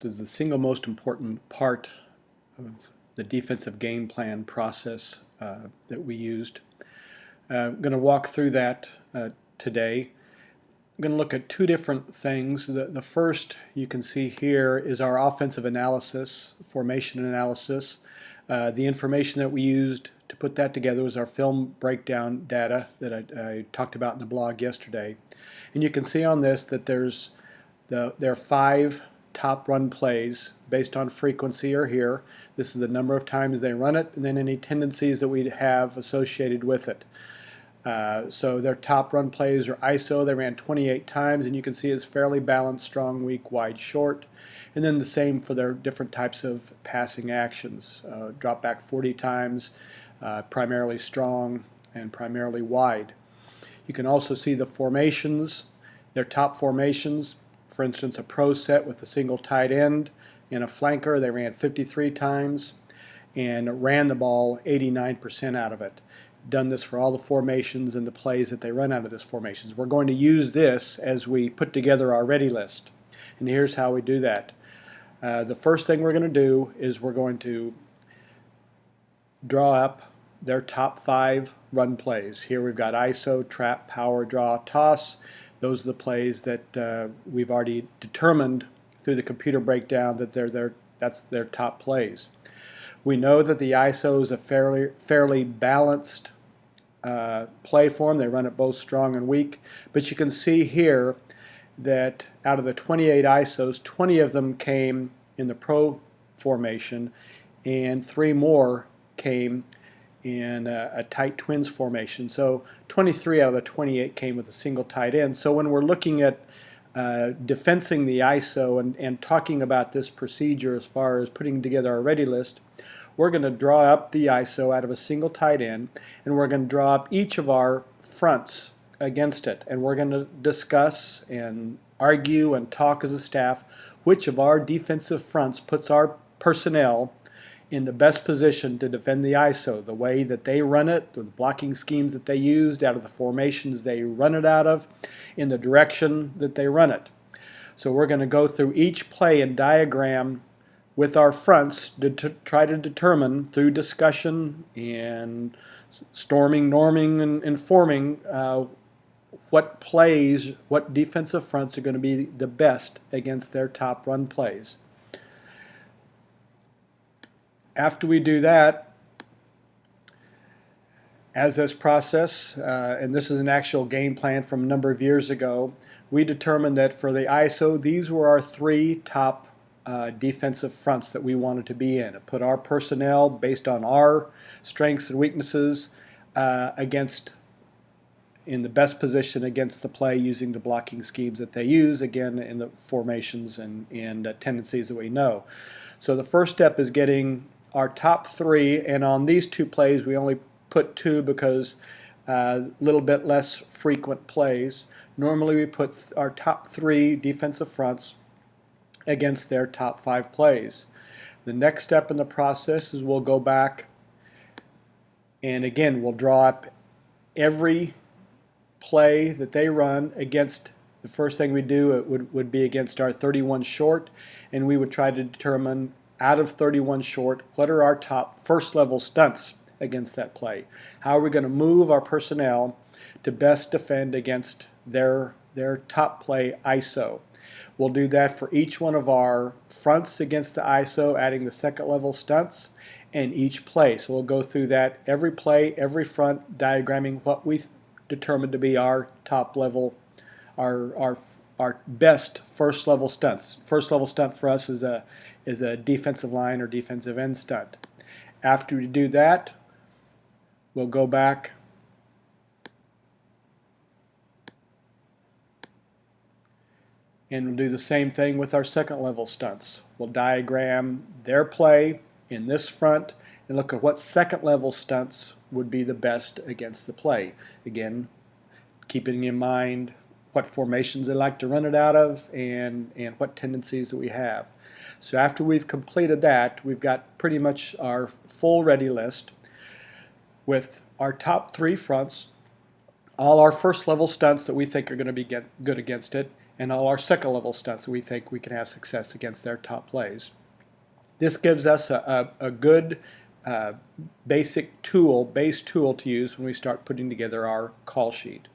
is the single most important part of the defensive game plan process that we used. I'm going to walk through that today. I'm going to look at two different things. The first you can see here is our offensive analysis, formation analysis. The information that we used to put that together was our film breakdown data that I talked about in the blog yesterday. And you can see on this that there are 5 top run plays based on frequency are here. This is the number of times they run it and then any tendencies that we have associated with it. So their top run plays are ISO. They ran 28 times, and you can see it's fairly balanced, strong, weak, wide, short. And then the same for their different types of passing actions. Drop back 40 times, primarily strong and primarily wide. You can also see the formations, their top formations. For instance, a pro set with a single tight end and a flanker, they ran 53 times and ran the ball 89% out of it. Done this for all the formations and the plays that they run out of this formations. We're going to use this as we put together our ready list. And here's how we do that. The first thing we're going to do is we're going to draw up their top 5 run plays. Here we've got ISO, trap, power, draw, toss. Those are the plays that we've already determined through the computer breakdown that that's their top plays. We know that the ISO is a fairly balanced play form. They run it both strong and weak. But you can see here that out of the 28 ISOs, 20 of them came in the pro formation and 3 more came in a tight twins formation. So 23 out of the 28 came with a single tight end. So when we're looking at defensing the ISO and talking about this procedure as far as putting together our ready list, we're going to draw up the ISO out of a single tight end, and we're going to draw up each of our fronts against it. And we're going to discuss and argue and talk as a staff which of our defensive fronts puts our personnel in the best position to defend the ISO, the way that they run it, the blocking schemes that they used, out of the formations they run it out of, in the direction that they run it. So we're going to go through each play and diagram with our fronts to try to determine through discussion and storming, norming, and forming what plays, what defensive fronts are going to be the best against their top run plays. After we do that, as this process, and this is an actual game plan from a number of years ago, we determined that for the ISO, these were our 3 top defensive fronts that we wanted to be in. It put our personnel based on our strengths and weaknesses in the best position against the play using the blocking schemes that they use, again in the formations and tendencies that we know. So the first step is getting our top 3, and on these 2 plays we only put 2 because a little bit less frequent plays. Normally we put our top 3 defensive fronts against their top 5 plays. The next step in the process is we'll go back and again we'll draw up every play that they run against. The first thing we do would be against our 31 short, and we would try to determine out of 31 short what are our top first level stunts against that play. How are we going to move our personnel to best defend against their top play ISO. We'll do that for each one of our fronts against the ISO, adding the second level stunts, and each play. So we'll go through that every play, every front, diagramming what we determined to be our top level, our best first level stunts. First level stunt for us is a defensive line or defensive end stunt. After we do that, we'll go back and we'll do the same thing with our second level stunts. We'll diagram their play in this front and look at what second level stunts would be the best against the play. Again, keeping in mind what formations they like to run it out of and what tendencies that we have. So after we've completed that, we've got pretty much our full ready list with our top 3 fronts, all our first level stunts that we think are going to be good against it, and all our second level stunts that we think we can have success against their top plays. This gives us a good base tool to use when we start putting together our call sheet.